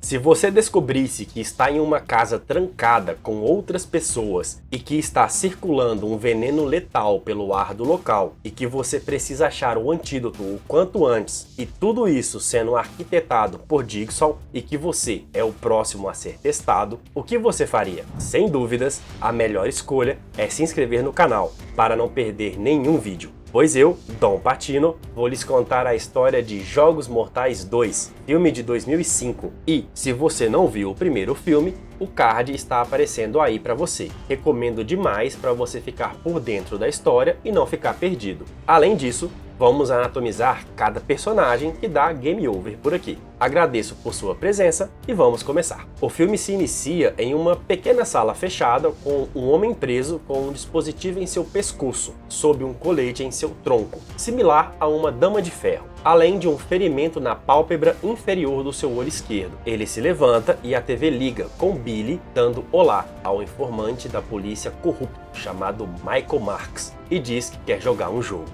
Se você descobrisse que está em uma casa trancada com outras pessoas e que está circulando um veneno letal pelo ar do local e que você precisa achar o antídoto o quanto antes, e tudo isso sendo arquitetado por Jigsaw e que você é o próximo a ser testado, o que você faria? Sem dúvidas, a melhor escolha é se inscrever no canal para não perder nenhum vídeo. Pois eu, Dom Patino, vou lhes contar a história de Jogos Mortais 2, filme de 2005. E, se você não viu o primeiro filme, o card está aparecendo aí para você. Recomendo demais para você ficar por dentro da história e não ficar perdido. Além disso, vamos anatomizar cada personagem que dá game over por aqui. Agradeço por sua presença e vamos começar. O filme se inicia em uma pequena sala fechada com um homem preso com um dispositivo em seu pescoço, sob um colete em seu tronco, similar a uma dama de ferro, além de um ferimento na pálpebra inferior do seu olho esquerdo. Ele se levanta e a TV liga com Billy dando olá ao informante da polícia corrupto chamado Michael Marks e diz que quer jogar um jogo.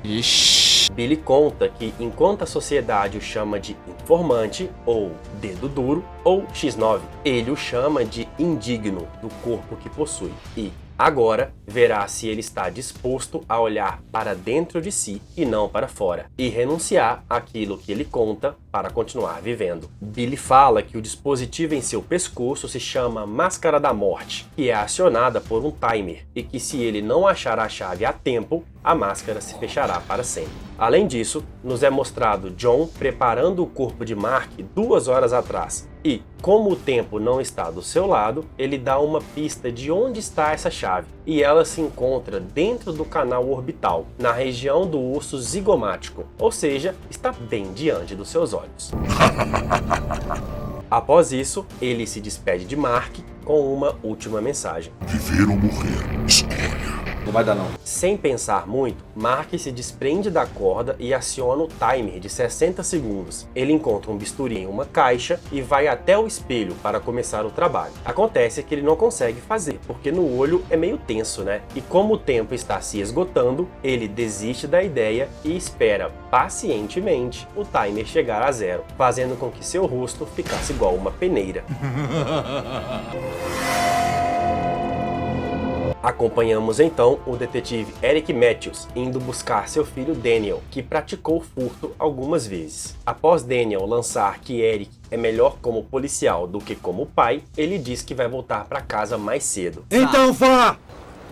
Billy conta que enquanto a sociedade o chama de informante, ou dedo duro, ou X9, ele o chama de indigno do corpo que possui e agora verá se ele está disposto a olhar para dentro de si e não para fora, e renunciar àquilo que ele conta para continuar vivendo. Billy fala que o dispositivo em seu pescoço se chama Máscara da Morte, que é acionada por um timer, e que se ele não achar a chave a tempo, a máscara se fechará para sempre. Além disso, nos é mostrado John preparando o corpo de Mark 2 horas atrás, e, como o tempo não está do seu lado, ele dá uma pista de onde está essa chave, e ela se encontra dentro do canal orbital, na região do osso zigomático, ou seja, está bem diante dos seus olhos. Após isso, ele se despede de Mark com uma última mensagem. Viver ou morrer, escolha. Não vai dar não. Sem pensar muito, Mark se desprende da corda e aciona o timer de 60 segundos. Ele encontra um bisturi em uma caixa e vai até o espelho para começar o trabalho. Acontece que ele não consegue fazer, porque no olho é meio tenso, né? E como o tempo está se esgotando, ele desiste da ideia e espera pacientemente o timer chegar a 0, fazendo com que seu rosto ficasse igual uma peneira. Acompanhamos então o detetive Eric Matthews indo buscar seu filho Daniel, que praticou furto algumas vezes. Após Daniel lançar que Eric é melhor como policial do que como pai, ele diz que vai voltar para casa mais cedo. Então vá!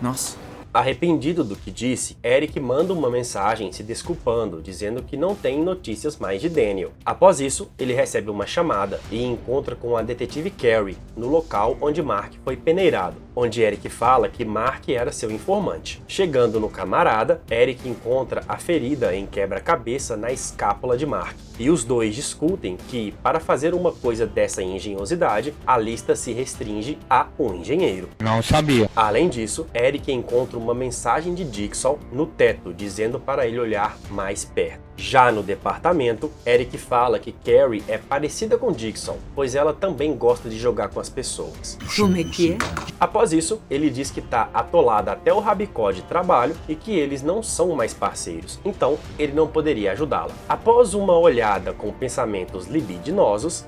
Nossa. Arrependido do que disse, Eric manda uma mensagem se desculpando, dizendo que não tem notícias mais de Daniel. Após isso, ele recebe uma chamada e encontra com a detetive Carrie no local onde Mark foi peneirado, onde Eric fala que Mark era seu informante. Chegando no camarada, Eric encontra a ferida em quebra-cabeça na escápula de Mark, e os dois discutem que, para fazer uma coisa dessa engenhosidade, a lista se restringe a um engenheiro. Não sabia. Além disso, Eric encontra uma mensagem de Jigsaw no teto, dizendo para ele olhar mais perto. Já no departamento, Eric fala que Carrie é parecida com Jigsaw, pois ela também gosta de jogar com as pessoas. Como é que é? Após isso, ele diz que está atolada até o rabicó de trabalho e que eles não são mais parceiros, então ele não poderia ajudá-la. Após uma olhada com pensamentos libidinosos,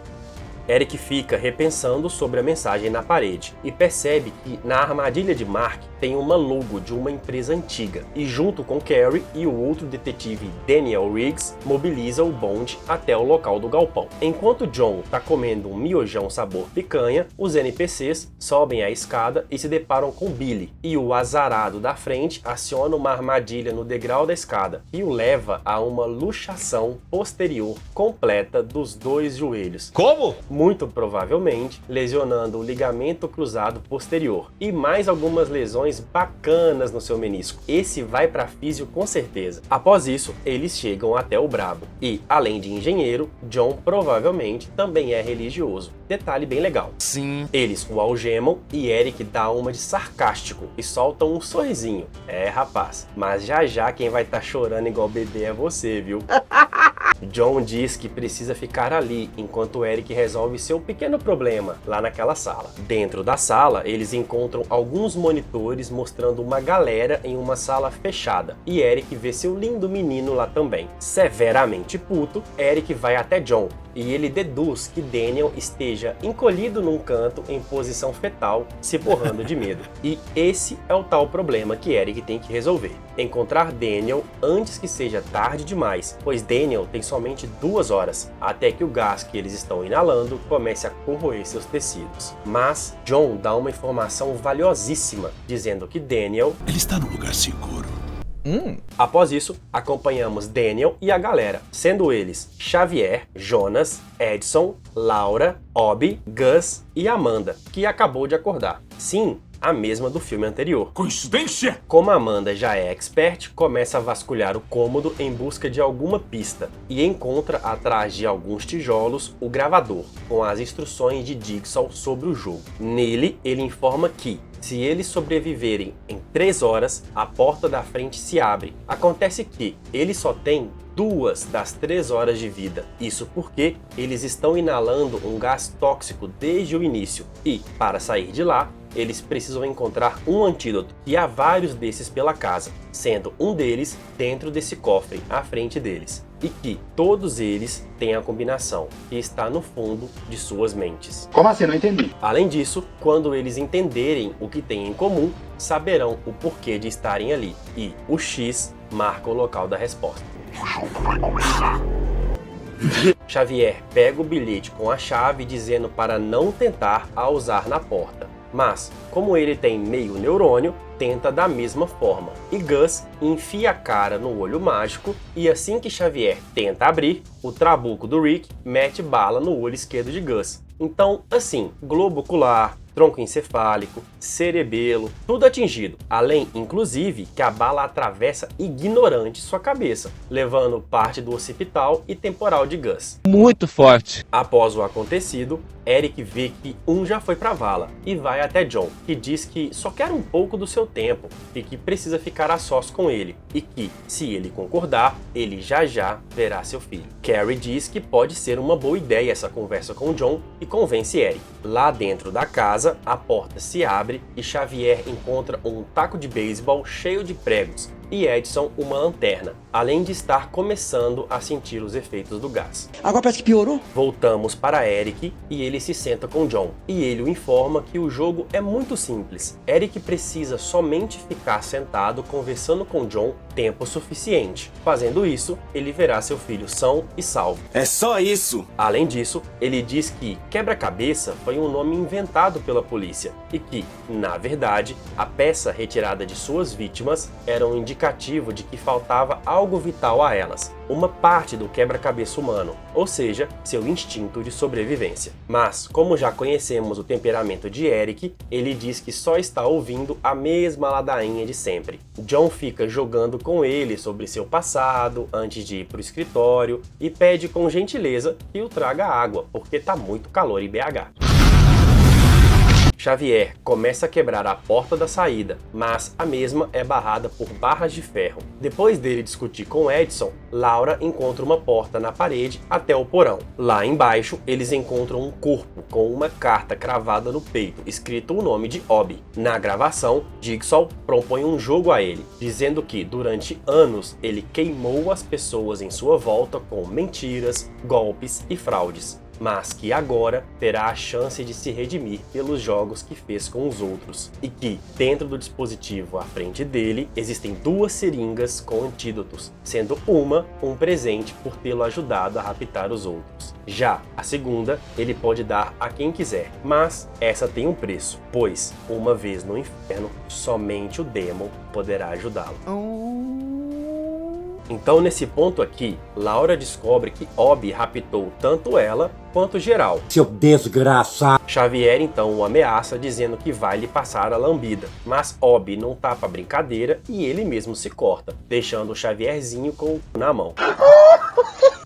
Eric fica repensando sobre a mensagem na parede e percebe que na armadilha de Mark tem uma logo de uma empresa antiga, e junto com Carrie e o outro detetive Daniel Riggs mobiliza o bonde até o local do galpão. Enquanto John está comendo um miojão sabor picanha, os NPCs sobem a escada e se deparam com Billy, e o azarado da frente aciona uma armadilha no degrau da escada e o leva a uma luxação posterior completa dos dois joelhos. Como? Muito provavelmente lesionando o ligamento cruzado posterior e mais algumas lesões bacanas no seu menisco. Esse vai para físio com certeza. Após isso, eles chegam até o Brabo e, além de engenheiro, John provavelmente também é religioso. Detalhe bem legal. Sim. Eles o algemam e Eric dá uma de sarcástico e solta um sorrisinho. É, rapaz, mas já já quem vai estar chorando igual bebê é você, viu? John diz que precisa ficar ali enquanto Eric resolve seu pequeno problema lá naquela sala. Dentro da sala, eles encontram alguns monitores mostrando uma galera em uma sala fechada, e Eric vê seu lindo menino lá também. Severamente puto, Eric vai até John e ele deduz que Daniel esteja encolhido num canto em posição fetal, se borrando de medo. E esse é o tal problema que Eric tem que resolver: encontrar Daniel antes que seja tarde demais, pois Daniel tem somente 2 horas até que o gás que eles estão inalando comece a corroer seus tecidos. Mas John dá uma informação valiosíssima, dizendo que Daniel Ele está num lugar seguro. Após isso, acompanhamos Daniel e a galera, sendo eles Xavier, Jonas, Edson, Laura, Obi, Gus e Amanda, que acabou de acordar. Sim, a mesma do filme anterior. Coincidência? Como Amanda já é expert, começa a vasculhar o cômodo em busca de alguma pista e encontra atrás de alguns tijolos o gravador, com as instruções de Jigsaw sobre o jogo. Nele, ele informa que, se eles sobreviverem em 3 horas, a porta da frente se abre. Acontece que ele só tem 2 das 3 horas de vida. Isso porque eles estão inalando um gás tóxico desde o início e, para sair de lá, eles precisam encontrar um antídoto, e há vários desses pela casa, sendo um deles dentro desse cofre à frente deles, e que todos eles têm a combinação que está no fundo de suas mentes. Como assim? Não entendi. Além disso, quando eles entenderem o que têm em comum, saberão o porquê de estarem ali, e o X marca o local da resposta. O jogo vai começar. Xavier pega o bilhete com a chave dizendo para não tentar a usar na porta, mas como ele tem meio neurônio, tenta da mesma forma. E Gus enfia a cara no olho mágico e assim que Xavier tenta abrir, o trabuco do Rick mete bala no olho esquerdo de Gus. Então, assim, globo ocular, tronco encefálico, cerebelo, tudo atingido. Além, inclusive, que a bala atravessa ignorante sua cabeça, levando parte do occipital e temporal de Gus. Muito forte. Após o acontecido, Eric vê que já foi pra vala e vai até John, que diz que só quer um pouco do seu tempo e que precisa ficar a sós com ele, e que, se ele concordar, ele já verá seu filho. Carrie diz que pode ser uma boa ideia essa conversa com John e convence Eric. Lá dentro da casa, a porta se abre e Xavier encontra um taco de beisebol cheio de pregos e Edson uma lanterna, além de estar começando a sentir os efeitos do gás. Agora parece que piorou. Voltamos para Eric e ele se senta com John, e ele o informa que o jogo é muito simples. Eric precisa somente ficar sentado conversando com John tempo suficiente. Fazendo isso, ele verá seu filho são e salvo. É só isso. Além disso, ele diz que quebra-cabeça foi um nome inventado pela polícia e que, na verdade, a peça retirada de suas vítimas era um indicativo de que faltava algo vital a elas, uma parte do quebra-cabeça humano, ou seja, seu instinto de sobrevivência. Mas, como já conhecemos o temperamento de Eric, ele diz que só está ouvindo a mesma ladainha de sempre. John fica jogando com ele sobre seu passado antes de ir para o escritório e pede com gentileza que o traga água, porque tá muito calor em BH. Xavier começa a quebrar a porta da saída, mas a mesma é barrada por barras de ferro. Depois dele discutir com Edson, Laura encontra uma porta na parede até o porão. Lá embaixo, eles encontram um corpo com uma carta cravada no peito, escrito o nome de Obi. Na gravação, Jigsaw propõe um jogo a ele, dizendo que durante anos ele queimou as pessoas em sua volta com mentiras, golpes e fraudes, mas que agora terá a chance de se redimir pelos jogos que fez com os outros, e que, dentro do dispositivo à frente dele, existem 2 seringas com antídotos, sendo uma um presente por tê-lo ajudado a raptar os outros. Já a segunda, ele pode dar a quem quiser, mas essa tem um preço, pois, uma vez no inferno, somente o Demon poderá ajudá-lo. Então, nesse ponto aqui, Laura descobre que Obi raptou tanto ela quanto geral. Seu desgraçado! Xavier então o ameaça dizendo que vai lhe passar a lambida, mas Obi não tá pra brincadeira e ele mesmo se corta, deixando o Xavierzinho com o na mão.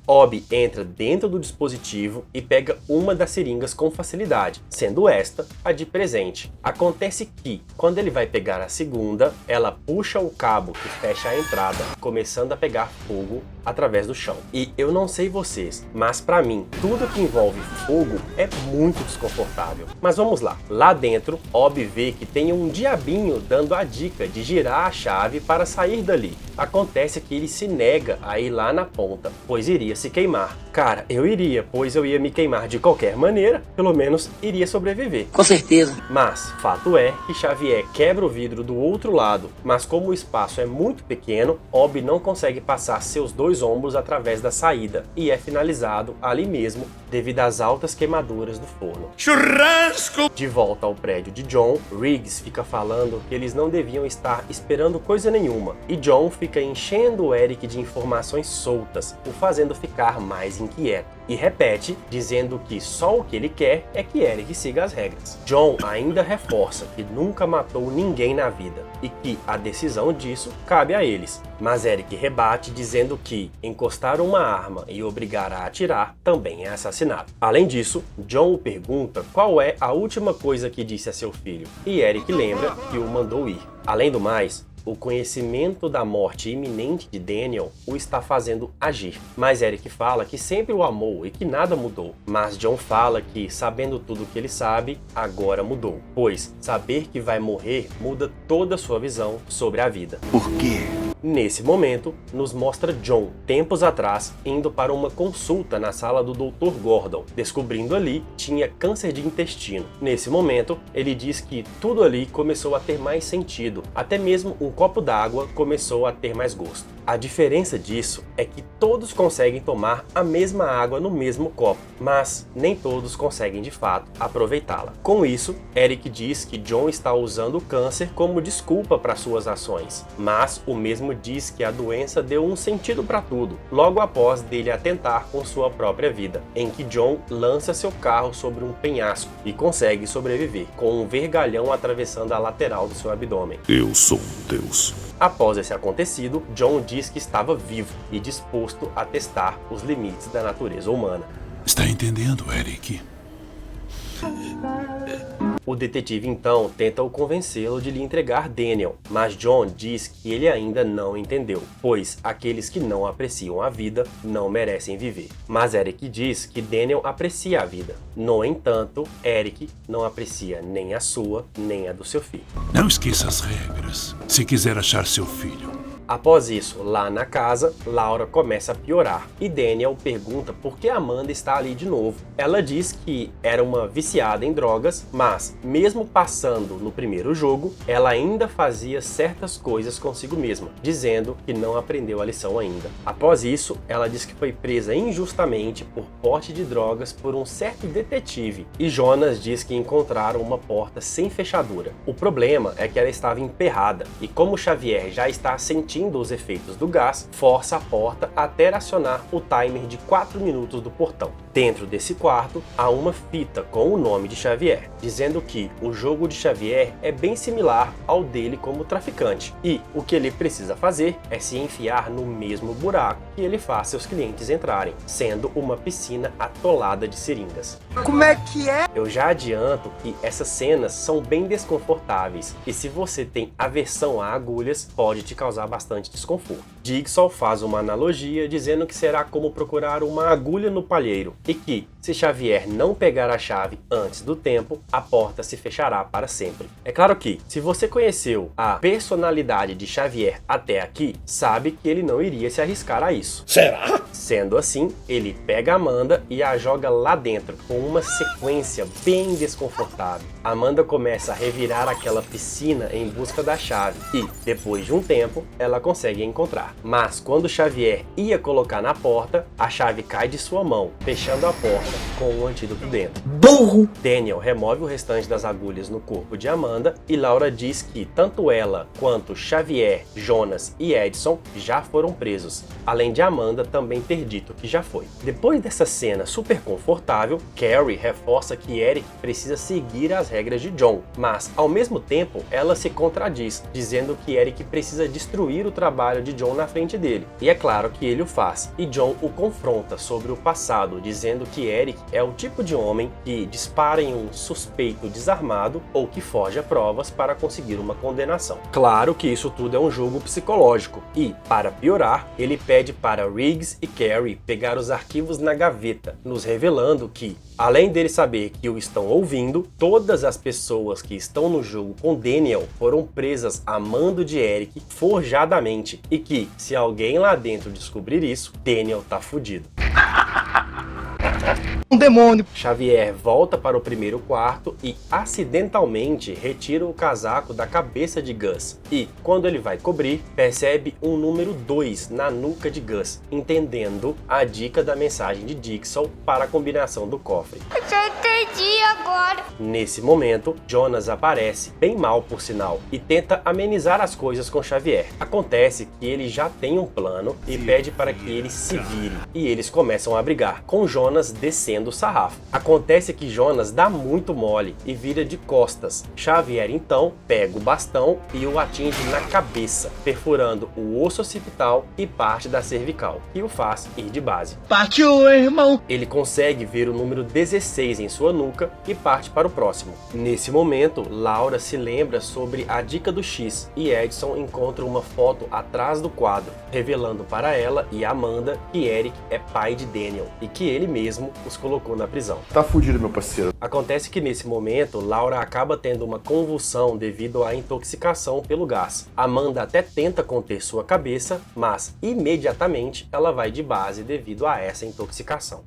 Obi entra dentro do dispositivo e pega uma das seringas com facilidade, sendo esta a de presente. Acontece que, quando ele vai pegar a segunda, ela puxa o cabo que fecha a entrada, começando a pegar fogo através do chão. E eu não sei vocês, mas pra mim, tudo que envolve fogo é muito desconfortável. Mas vamos lá. Lá dentro, Obi vê que tem um diabinho dando a dica de girar a chave para sair dali. Acontece que ele se nega a ir lá na ponta, pois iria se queimar. Cara, eu iria, pois eu ia me queimar de qualquer maneira, pelo menos iria sobreviver. Com certeza. Mas, fato é que Xavier quebra o vidro do outro lado, mas como o espaço é muito pequeno, Obi não consegue passar seus dois ombros através da saída, e é finalizado ali mesmo, devido às altas queimaduras do forno. Churrasco! De volta ao prédio de John, Riggs fica falando que eles não deviam estar esperando coisa nenhuma, e John fica enchendo o Eric de informações soltas, o fazendo ficar mais inquieto. E repete, dizendo que só o que ele quer é que Eric siga as regras. John ainda reforça que nunca matou ninguém na vida e que a decisão disso cabe a eles. Mas Eric rebate dizendo que encostar uma arma e obrigar a atirar também é assassinato. Além disso, John o pergunta qual é a última coisa que disse a seu filho e Eric lembra que o mandou ir. Além do mais, o conhecimento da morte iminente de Daniel o está fazendo agir. Mas Eric fala que sempre o amou e que nada mudou. Mas John fala que, sabendo tudo o que ele sabe, agora mudou. Pois saber que vai morrer muda toda a sua visão sobre a vida. Por quê? Nesse momento, nos mostra John, tempos atrás, indo para uma consulta na sala do Dr. Gordon, descobrindo ali tinha câncer de intestino. Nesse momento, ele diz que tudo ali começou a ter mais sentido, até mesmo um copo d'água começou a ter mais gosto. A diferença disso é que todos conseguem tomar a mesma água no mesmo copo, mas nem todos conseguem de fato aproveitá-la. Com isso, Eric diz que John está usando o câncer como desculpa para suas ações, mas o mesmo diz que a doença deu um sentido para tudo, logo após dele atentar com sua própria vida, em que John lança seu carro sobre um penhasco e consegue sobreviver, com um vergalhão atravessando a lateral do seu abdômen. Eu sou um deus. Após esse acontecido, John diz que estava vivo e disposto a testar os limites da natureza humana. Está entendendo, Eric? O detetive então tenta o convencê-lo de lhe entregar Daniel, mas John diz que ele ainda não entendeu, pois aqueles que não apreciam a vida não merecem viver. Mas Eric diz que Daniel aprecia a vida. No entanto, Eric não aprecia nem a sua, nem a do seu filho. Não esqueça as regras, se quiser achar seu filho. Após isso, lá na casa, Laura começa a piorar e Daniel pergunta por que Amanda está ali de novo. Ela diz que era uma viciada em drogas, mas mesmo passando no primeiro jogo, ela ainda fazia certas coisas consigo mesma, dizendo que não aprendeu a lição ainda. Após isso, ela diz que foi presa injustamente por porte de drogas por um certo detetive e Jonas diz que encontraram uma porta sem fechadura. O problema é que ela estava emperrada e como Xavier já está sentindo os efeitos do gás, força a porta até acionar o timer de 4 minutos do portão. Dentro desse quarto, há uma fita com o nome de Xavier, dizendo que o jogo de Xavier é bem similar ao dele como traficante, e o que ele precisa fazer é se enfiar no mesmo buraco que ele faz seus clientes entrarem, sendo uma piscina atolada de seringas. Como é que é? Eu já adianto que essas cenas são bem desconfortáveis, e se você tem aversão a agulhas, pode te causar bastante desconforto. Jigsaw faz uma analogia dizendo que será como procurar uma agulha no palheiro, e que, se Xavier não pegar a chave antes do tempo, a porta se fechará para sempre. É claro que, se você conheceu a personalidade de Xavier até aqui, sabe que ele não iria se arriscar a isso. Será? Sendo assim, ele pega Amanda e a joga lá dentro, com uma sequência bem desconfortável. Amanda começa a revirar aquela piscina em busca da chave e, depois de um tempo, ela consegue encontrar. Mas quando Xavier ia colocar na porta, a chave cai de sua mão, fechando a porta com um antídoto dentro. Burro! Daniel remove o restante das agulhas no corpo de Amanda e Laura diz que tanto ela quanto Xavier, Jonas e Edson já foram presos, além de Amanda também ter dito que já foi. Depois dessa cena super confortável, Carrie reforça que Eric precisa seguir as regras de John, mas ao mesmo tempo ela se contradiz, dizendo que Eric precisa destruir o trabalho de John na frente dele. E é claro que ele o faz, e John o confronta sobre o passado, dizendo que Eric é o tipo de homem que dispara em um suspeito desarmado ou que foge a provas para conseguir uma condenação. Claro que isso tudo é um jogo psicológico, e, para piorar, ele pede para Riggs e Carrie pegar os arquivos na gaveta, nos revelando que, além dele saber que o estão ouvindo, todas as pessoas que estão no jogo com Daniel foram presas a mando de Eric forjadamente, e que, se alguém lá dentro descobrir isso, Daniel tá fudido. Um demônio! Xavier volta para o primeiro quarto e acidentalmente retira o casaco da cabeça de Gus. E, quando ele vai cobrir, percebe um número 2 na nuca de Gus, entendendo a dica da mensagem de Dixon para a combinação do cofre. Eu já entendi agora. Nesse momento, Jonas aparece, bem mal por sinal, e tenta amenizar as coisas com Xavier. Acontece que ele já tem um plano e pede para que ele se vire, e eles começam a brigar, com Jonas descendo o sarrafo. Acontece que Jonas dá muito mole e vira de costas. Xavier então pega o bastão e o atinge na cabeça, perfurando o osso occipital e parte da cervical, que o faz ir de base. Partiu, irmão! Ele consegue ver o número 16 em sua nuca e parte para o próximo. Nesse momento, Laura se lembra sobre a dica do X e Edson encontra uma foto atrás do quadro, revelando para ela e Amanda que Eric é pai de Daniel e que ele mesmo os colocou na prisão. Tá fudido, meu parceiro. Acontece que nesse momento, Laura acaba tendo uma convulsão devido à intoxicação pelo gás. Amanda até tenta conter sua cabeça, mas imediatamente ela vai de base devido a essa intoxicação.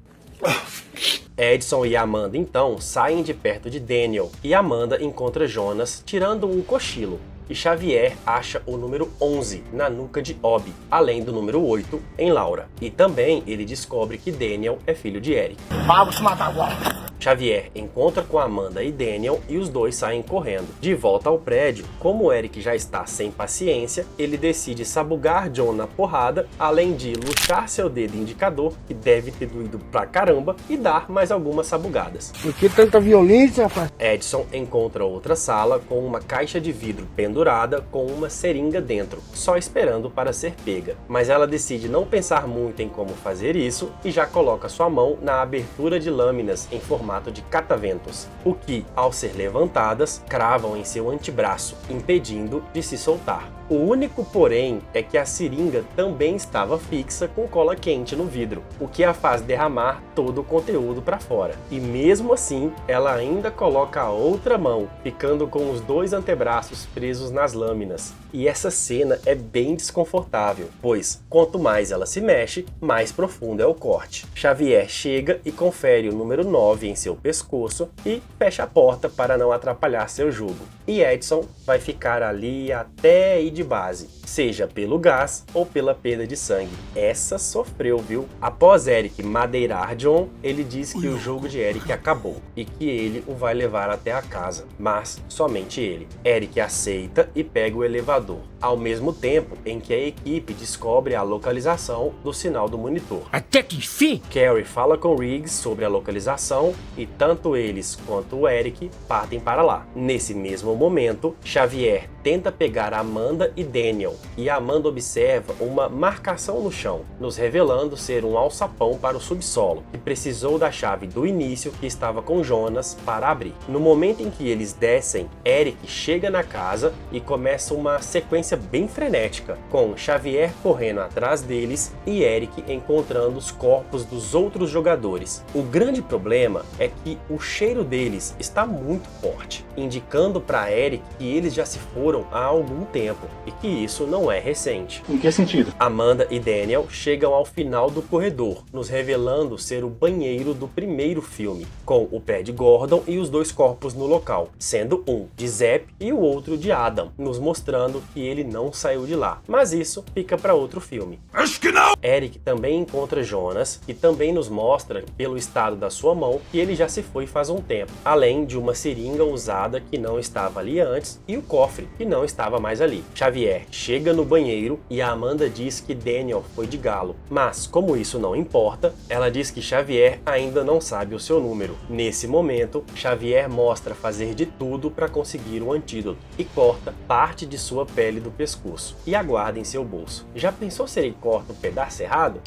Edson e Amanda então saem de perto de Daniel e Amanda encontra Jonas tirando um cochilo. E Xavier acha o número 11 na nuca de Obi, além do número 8 em Laura. E também ele descobre que Daniel é filho de Eric. Vamos te matar agora! Xavier encontra com Amanda e Daniel e os dois saem correndo. De volta ao prédio, como Eric já está sem paciência, ele decide sabugar John na porrada, além de luxar seu dedo indicador, que deve ter doído pra caramba, e dar mais algumas sabugadas. Por que tanta violência, rapaz? Edson encontra outra sala com uma caixa de vidro pendurada com uma seringa dentro, só esperando para ser pega. Mas ela decide não pensar muito em como fazer isso e já coloca sua mão na abertura de lâminas em formato de cataventos, o que, ao ser levantadas, cravam em seu antebraço, impedindo de se soltar. O único porém é que a seringa também estava fixa com cola quente no vidro, o que a faz derramar todo o conteúdo para fora. E mesmo assim, ela ainda coloca a outra mão, ficando com os dois antebraços presos nas lâminas. E essa cena é bem desconfortável, pois quanto mais ela se mexe, mais profundo é o corte. Xavier chega e confere o número 9 em seu pescoço e fecha a porta para não atrapalhar seu jogo. E Edson vai ficar ali até ir de base, seja pelo gás ou pela perda de sangue. Essa sofreu, viu? Após Eric madeirar John, ele diz que o jogo de Eric acabou e que ele o vai levar até a casa, mas somente ele. Eric aceita e pega o elevador, ao mesmo tempo em que a equipe descobre a localização do sinal do monitor. Até que enfim! Carrie fala com Riggs sobre a localização e tanto eles quanto o Eric partem para lá. Nesse mesmo momento, Xavier tenta pegar Amanda e Daniel, e Amanda observa uma marcação no chão, nos revelando ser um alçapão para o subsolo, que precisou da chave do início que estava com Jonas para abrir. No momento em que eles descem, Eric chega na casa e começa uma sequência bem frenética, com Xavier correndo atrás deles e Eric encontrando os corpos dos outros jogadores. O grande problema é que o cheiro deles está muito forte, indicando para Eric que eles já se foram há algum tempo e que isso não é recente. Em que sentido? Amanda e Daniel chegam ao final do corredor, nos revelando ser o banheiro do primeiro filme, com o pé de Gordon e os dois corpos no local, sendo um de Zep e o outro de Adam, nos mostrando falando que ele não saiu de lá, mas isso fica para outro filme. Acho que não! Eric também encontra Jonas, que também nos mostra, pelo estado da sua mão, que ele já se foi faz um tempo, além de uma seringa usada que não estava ali antes e o cofre, que não estava mais ali. Xavier chega no banheiro e a Amanda diz que Daniel foi de galo, mas como isso não importa, ela diz que Xavier ainda não sabe o seu número. Nesse momento, Xavier mostra fazer de tudo para conseguir o antídoto e corta parte de sua pele do pescoço e aguarda em seu bolso. Já pensou se ele corta um pedaço errado?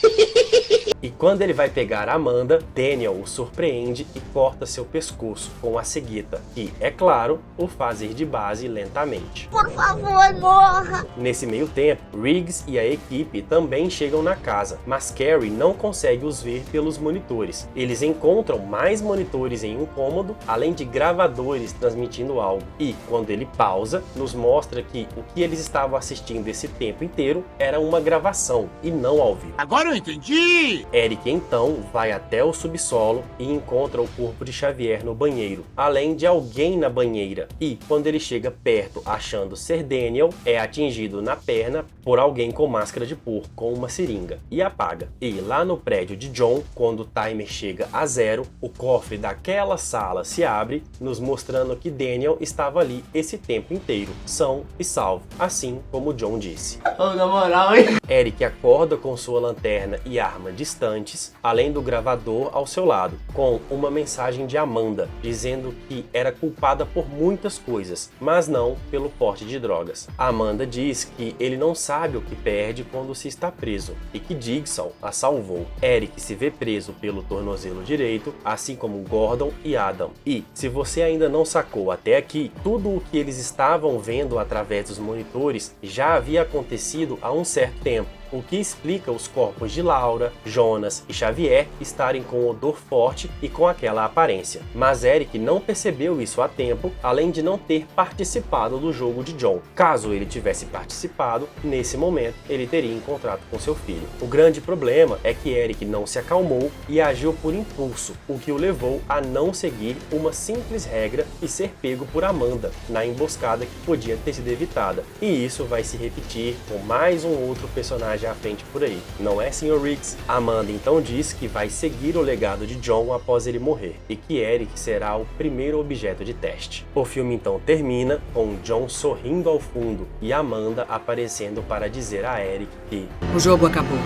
E quando ele vai pegar Amanda, Daniel o surpreende e corta seu pescoço com a cegueta e, é claro, o faz ir de base lentamente. Por favor, morra! Nesse meio tempo, Riggs e a equipe também chegam na casa, mas Carrie não consegue os ver pelos monitores. Eles encontram mais monitores em um cômodo, além de gravadores transmitindo algo. E, quando ele pausa, nos mostra que o que eles estavam assistindo esse tempo inteiro era uma gravação e não ao vivo. Agora eu entendi! Eric então vai até o subsolo e encontra o corpo de Xavier no banheiro, além de alguém na banheira. E quando ele chega perto achando ser Daniel, é atingido na perna por alguém com máscara de porco com uma seringa e apaga. E lá no prédio de John, quando o timer chega a 0, o cofre daquela sala se abre, nos mostrando que Daniel estava ali esse tempo inteiro, são e salvo, assim como John disse. Oh, na moral, hein? Eric acorda com sua lanterna e arma distantes, além do gravador ao seu lado, com uma mensagem de Amanda, dizendo que era culpada por muitas coisas, mas não pelo porte de drogas. Amanda diz que ele não sabe o que perde quando se está preso, e que Jigsaw a salvou. Eric se vê preso pelo tornozelo direito, assim como Gordon e Adam. E, se você ainda não sacou até aqui, tudo o que eles estavam vendo através dos monitores já havia acontecido há um certo tempo, o que explica os corpos de Laura, Jonas e Xavier estarem com odor forte e com aquela aparência. Mas Eric não percebeu isso a tempo, além de não ter participado do jogo de John. Caso ele tivesse participado, nesse momento ele teria encontrado com seu filho. O grande problema é que Eric não se acalmou e agiu por impulso, o que o levou a não seguir uma simples regra e ser pego por Amanda na emboscada que podia ter sido evitada. E isso vai se repetir com mais um outro personagem à frente por aí, não é, Sr. Riggs? Amanda então diz que vai seguir o legado de John após ele morrer, e que Eric será o primeiro objeto de teste. O filme então termina com John sorrindo ao fundo e Amanda aparecendo para dizer a Eric que o jogo acabou.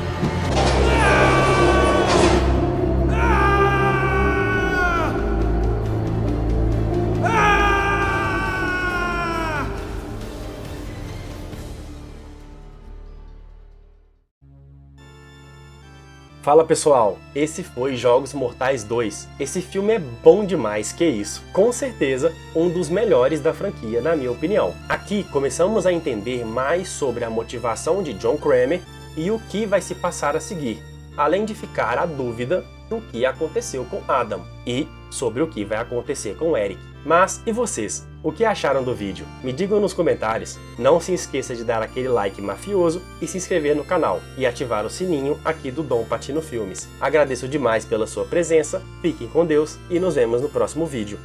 Fala pessoal, esse foi Jogos Mortais 2. Esse filme é bom demais, que isso. Com certeza, um dos melhores da franquia, na minha opinião. Aqui começamos a entender mais sobre a motivação de John Kramer e o que vai se passar a seguir, além de ficar a dúvida do que aconteceu com Adam e sobre o que vai acontecer com Eric. Mas e vocês? O que acharam do vídeo? Me digam nos comentários. Não se esqueça de dar aquele like mafioso e se inscrever no canal e ativar o sininho aqui do Dom Patino Filmes. Agradeço demais pela sua presença, fiquem com Deus e nos vemos no próximo vídeo.